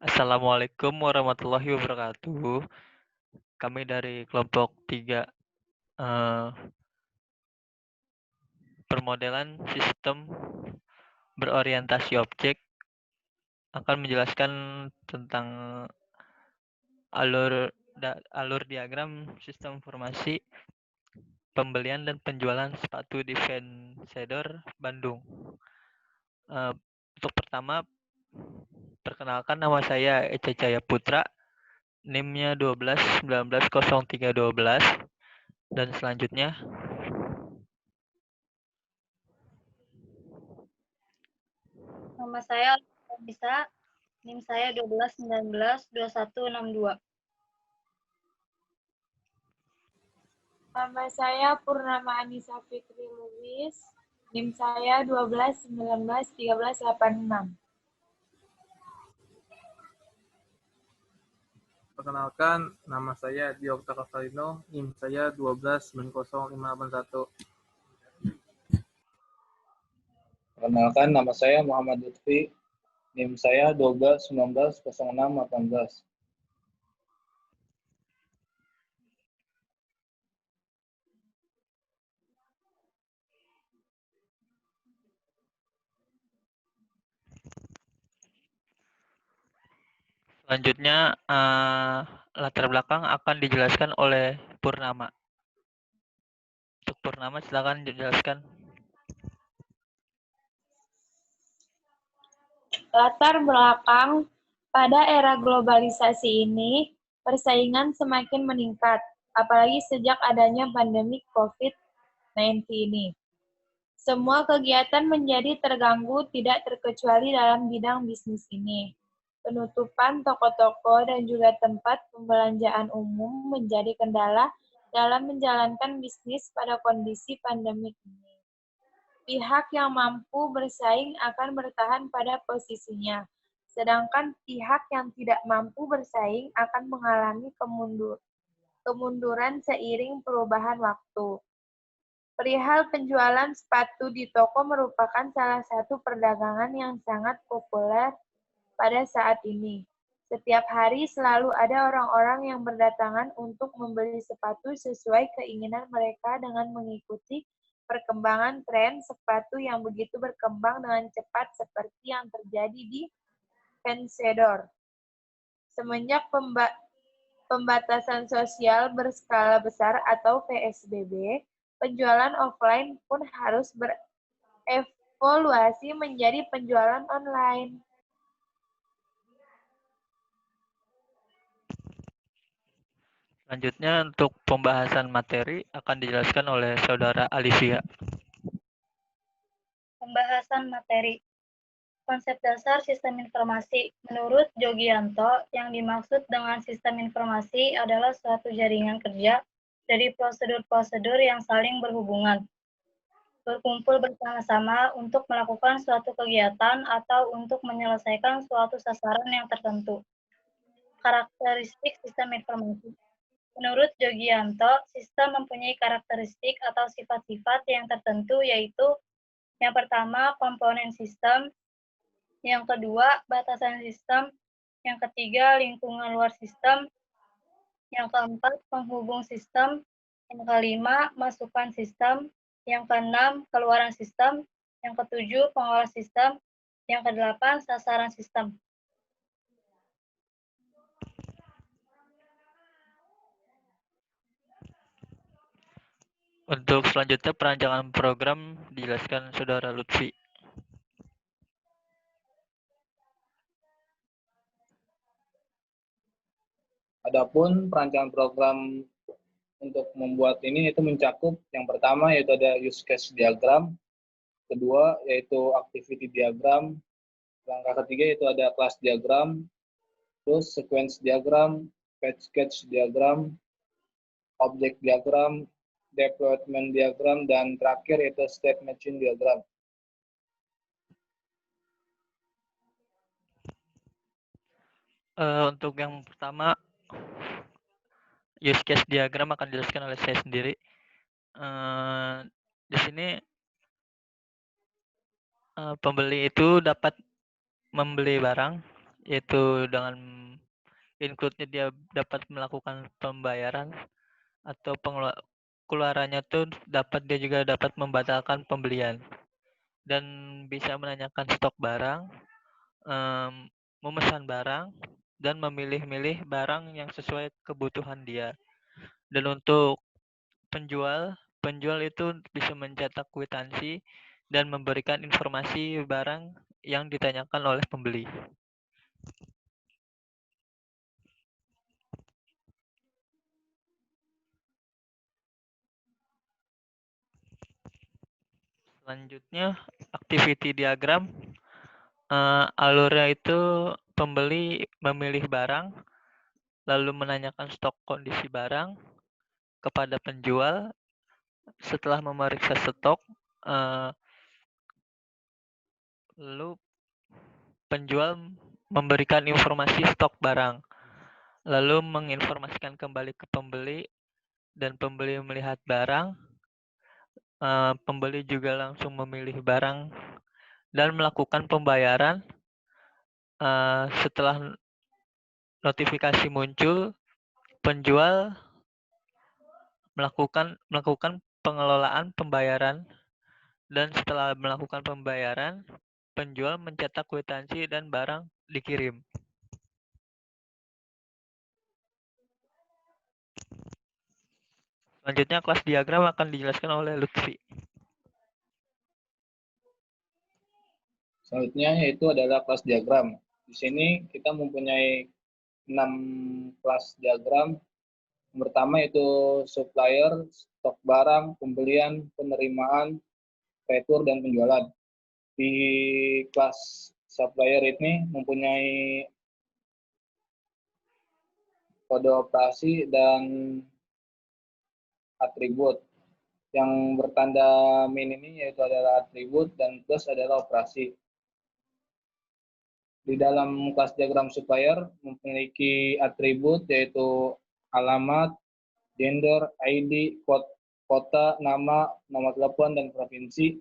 Assalamualaikum warahmatullahi wabarakatuh. Kami dari kelompok 3 eh, permodelan sistem berorientasi objek akan menjelaskan tentang alur diagram sistem informasi pembelian dan penjualan sepatu di Vendor Bandung. Untuk pertama, perkenalkan nama saya Ece Cahaya Putra, NIM-nya 12 19 03 12, dan selanjutnya Nama saya Bisa, NIM saya 12 19 21 62. Nama saya Purnama Anissa Fitri Lubis, NIM saya 12 19 13 86. Perkenalkan, nama saya Diokta Kavalino, NIM saya 12 90 581. Perkenalkan, nama saya Muhammad Lutfi, NIM saya 12 19 06 18. selanjutnya latar belakang akan dijelaskan oleh Purnama. Untuk Purnama silakan dijelaskan. Latar belakang, pada era globalisasi ini, persaingan semakin meningkat, apalagi sejak adanya pandemi COVID-19 ini. Semua kegiatan menjadi terganggu tidak terkecuali dalam bidang bisnis ini. Penutupan toko-toko dan juga tempat pembelanjaan umum menjadi kendala dalam menjalankan bisnis pada kondisi pandemik ini. Pihak yang mampu bersaing akan bertahan pada posisinya, sedangkan pihak yang tidak mampu bersaing akan mengalami kemunduran seiring perubahan waktu. Perihal penjualan sepatu di toko merupakan salah satu perdagangan yang sangat populer pada saat ini. Setiap hari selalu ada orang-orang yang berdatangan untuk membeli sepatu sesuai keinginan mereka dengan mengikuti perkembangan tren sepatu yang begitu berkembang dengan cepat seperti yang terjadi di Vendor. Semenjak pembatasan sosial berskala besar atau PSBB, penjualan offline pun harus berevolusi menjadi penjualan online. Selanjutnya untuk pembahasan materi akan dijelaskan oleh Saudara Alivia. Pembahasan materi. Konsep dasar sistem informasi. Menurut Jogianto, yang dimaksud dengan sistem informasi adalah suatu jaringan kerja dari prosedur-prosedur yang saling berhubungan, berkumpul bersama-sama untuk melakukan suatu kegiatan atau untuk menyelesaikan suatu sasaran yang tertentu. Karakteristik sistem informasi. Menurut Jogianto, sistem mempunyai karakteristik atau sifat-sifat yang tertentu, yaitu yang pertama, komponen sistem, yang kedua, batasan sistem, yang ketiga, lingkungan luar sistem, yang keempat, penghubung sistem, yang kelima, masukan sistem, yang keenam, keluaran sistem, yang ketujuh, pengolah sistem, yang kedelapan, sasaran sistem. Untuk selanjutnya perancangan program dijelaskan Saudara Lutfi. Adapun perancangan program untuk membuat ini itu mencakup yang pertama yaitu ada use case diagram, kedua yaitu activity diagram, langkah ketiga yaitu ada class diagram, terus sequence diagram, page sketch diagram, object diagram, deployment diagram, dan terakhir yaitu state matching diagram. Untuk yang pertama, use case diagram akan dijelaskan oleh saya sendiri. Di sini pembeli itu dapat membeli barang yaitu dengan include-nya dia dapat melakukan pembayaran atau keluarannya tuh dia juga dapat membatalkan pembelian dan bisa menanyakan stok barang, memesan barang, dan memilih-milih barang yang sesuai kebutuhan dia. Dan untuk penjual itu bisa mencetak kwitansi dan memberikan informasi barang yang ditanyakan oleh pembeli. Selanjutnya, activity diagram. Alurnya itu pembeli memilih barang, lalu menanyakan stok kondisi barang kepada penjual. Setelah memeriksa stok, lalu penjual memberikan informasi stok barang, lalu menginformasikan kembali ke pembeli, dan pembeli melihat barang. Pembeli juga langsung memilih barang dan melakukan pembayaran. Setelah notifikasi muncul, penjual melakukan pengelolaan pembayaran, dan setelah melakukan pembayaran, penjual mencetak kwitansi dan barang dikirim. Selanjutnya kelas diagram akan dijelaskan oleh Lutfi. Selanjutnya yaitu adalah kelas diagram. Di sini kita mempunyai 6 kelas diagram. Yang pertama yaitu supplier, stok barang, pembelian, penerimaan, retur, dan penjualan. Di kelas supplier ini mempunyai kode operasi dan atribut. Yang bertanda min ini yaitu adalah atribut dan plus adalah operasi. Di dalam kelas diagram supplier memiliki atribut yaitu alamat, gender, ID, kota, nama telepon, dan provinsi,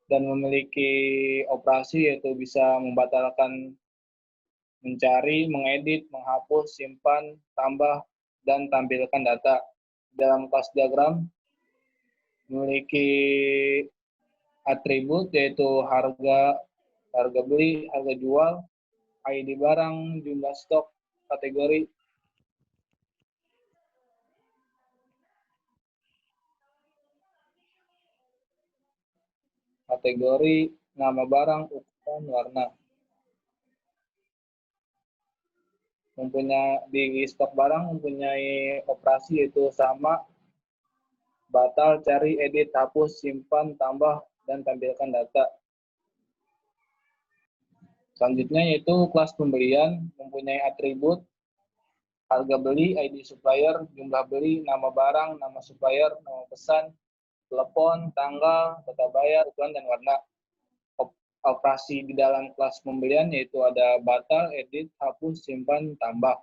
dan memiliki operasi yaitu bisa membatalkan, mencari, mengedit, menghapus, simpan, tambah, dan tampilkan data. Dalam kelas diagram memiliki atribut yaitu harga beli, harga jual, ID barang, jumlah stok, kategori, nama barang, ukuran, warna. Di stok barang mempunyai operasi yaitu sama, batal, cari, edit, hapus, simpan, tambah, dan tampilkan data. Selanjutnya yaitu kelas pembelian mempunyai atribut harga beli, ID supplier, jumlah beli, nama barang, nama supplier, nama pesan, telepon, tanggal, data bayar, ukuran, dan warna. Operasi di dalam kelas pembelian yaitu ada batal, edit, hapus, simpan, tambah.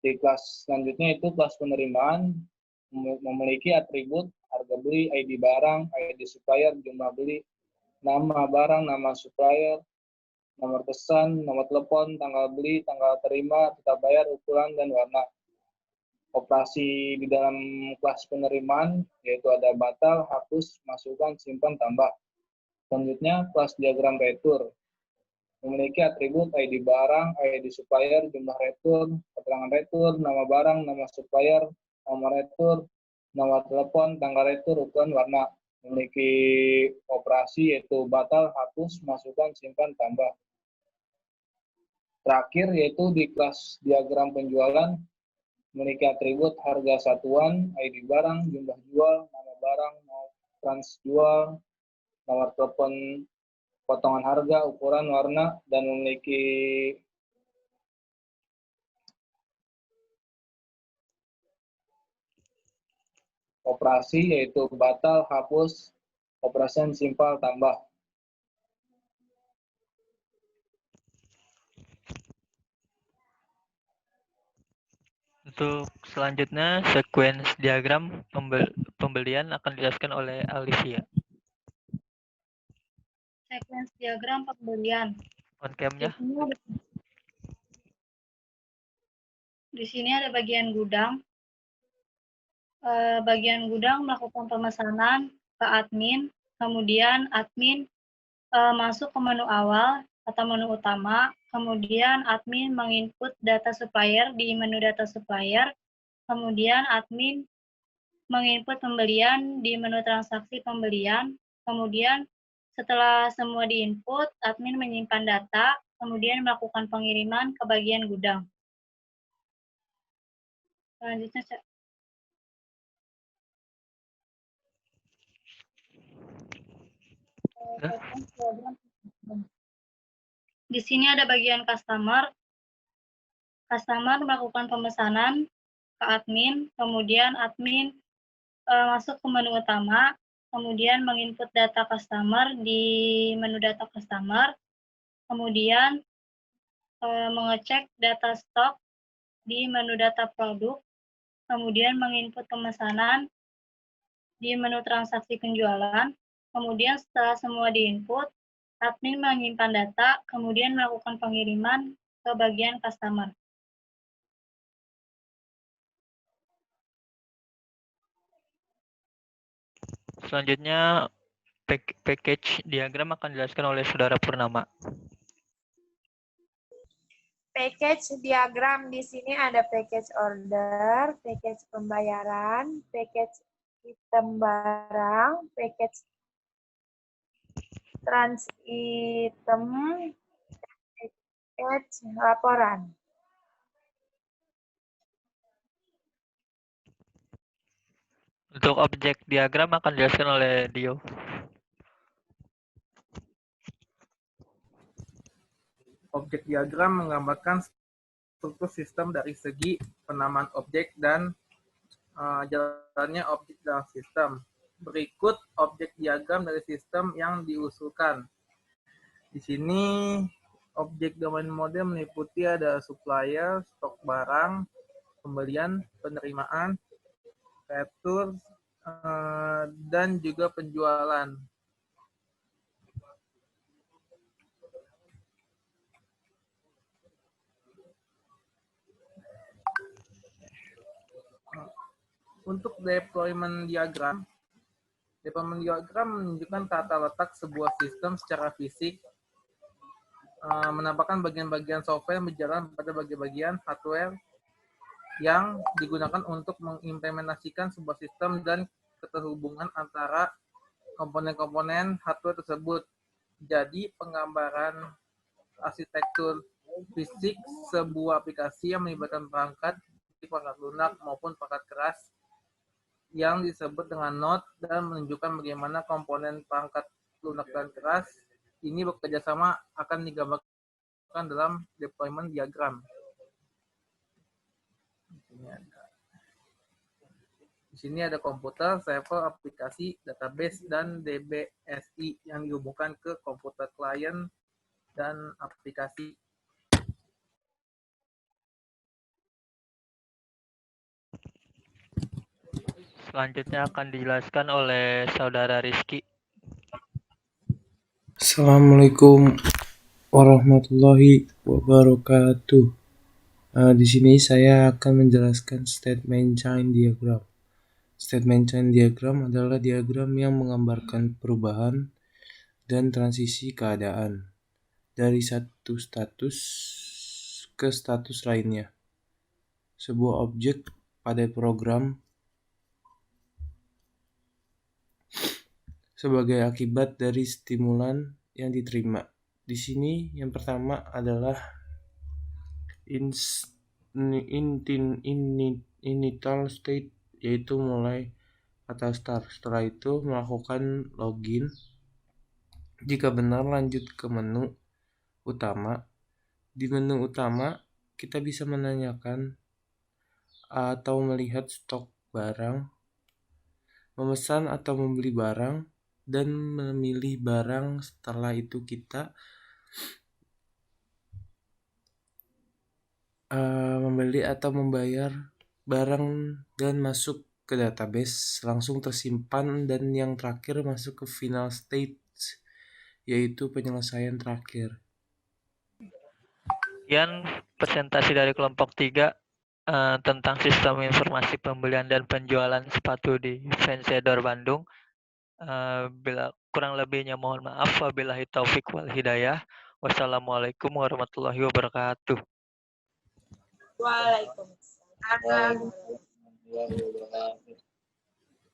Di kelas selanjutnya itu kelas penerimaan memiliki atribut harga beli, ID barang, ID supplier, jumlah beli, nama barang, nama supplier, nomor pesan, nomor telepon, tanggal beli, tanggal terima, data bayar, ukuran, dan warna. Operasi di dalam kelas penerimaan yaitu ada batal, hapus, masukkan, simpan, tambah. Selanjutnya kelas diagram retur memiliki atribut ID barang, ID supplier, jumlah retur, keterangan retur, nama barang, nama supplier, nomor retur, nomor telepon, tanggal retur, ukuran, warna. Memiliki operasi yaitu batal, hapus, masukkan, simpan, tambah. Terakhir yaitu di kelas diagram penjualan memiliki atribut harga satuan, ID barang, jumlah jual, nama barang, trans jual, nomor telepon, potongan harga, ukuran, warna, dan memiliki operasi yaitu batal, hapus, operasi simpel, tambah. Untuk selanjutnya, sequence diagram pembelian akan dijelaskan oleh Alicia. Sequence diagram pembelian. On cam-nya. Di sini ada bagian gudang. Bagian gudang melakukan pemesanan ke admin, kemudian admin masuk ke menu awal atau menu utama, kemudian admin menginput data supplier di menu data supplier, kemudian admin menginput pembelian di menu transaksi pembelian, kemudian setelah semua diinput, admin menyimpan data, kemudian melakukan pengiriman ke bagian gudang. Selanjutnya, Cak. Di sini ada bagian customer. Customer melakukan pemesanan ke admin, kemudian admin masuk ke menu utama, kemudian menginput data customer di menu data customer, kemudian mengecek data stok di menu data produk, kemudian menginput pemesanan di menu transaksi penjualan, kemudian setelah semua diinput, admin menyimpan data, kemudian melakukan pengiriman ke bagian customer. Selanjutnya, package diagram akan dijelaskan oleh Saudara Purnama. Package diagram di sini ada package order, package pembayaran, package item barang, package trans item, package laporan. Untuk objek diagram akan dijelaskan oleh Dio. Objek diagram menggambarkan struktur sistem dari segi penamaan objek dan jalannya objek dalam sistem. Berikut objek diagram dari sistem yang diusulkan. Di sini objek domain model meliputi ada supplier, stok barang, pembelian, penerimaan, retur, dan juga penjualan. Untuk deployment diagram menunjukkan tata letak sebuah sistem secara fisik, menampakkan bagian-bagian software yang berjalan pada bagian-bagian hardware yang digunakan untuk mengimplementasikan sebuah sistem dan keterhubungan antara komponen-komponen hardware tersebut. Jadi, penggambaran arsitektur fisik sebuah aplikasi yang melibatkan perangkat lunak maupun perangkat keras yang disebut dengan node dan menunjukkan bagaimana komponen perangkat lunak dan keras ini bekerja sama akan digambarkan dalam deployment diagram. Di sini ada komputer, server, aplikasi, database, dan DBSI yang dihubungkan ke komputer klien dan aplikasi. Selanjutnya akan dijelaskan oleh Saudara Rizky. Assalamualaikum warahmatullahi wabarakatuh. Di sini saya akan menjelaskan statement chain diagram. Statement chain diagram adalah diagram yang menggambarkan perubahan dan transisi keadaan dari satu status ke status lainnya. Sebuah objek pada program sebagai akibat dari stimulan yang diterima. Di sini yang pertama adalah initial state, yaitu mulai atau start. Setelah itu melakukan login. Jika benar, lanjut ke menu utama. Di menu utama kita bisa menanyakan atau melihat stok barang, memesan atau membeli barang, dan memilih barang. Setelah itu kita membeli atau membayar barang dan masuk ke database, langsung tersimpan, dan yang terakhir masuk ke final state, yaitu penyelesaian terakhir. Sekian presentasi dari kelompok 3. tentang sistem informasi pembelian dan penjualan sepatu di Fansedor Bandung. Bila kurang lebihnya mohon maaf. Wabillahi taufik wal hidayah. Wassalamualaikum warahmatullahi wabarakatuh. Waalaikumsalam. Waalaikumsalam warahmatullahi wabarakatuh.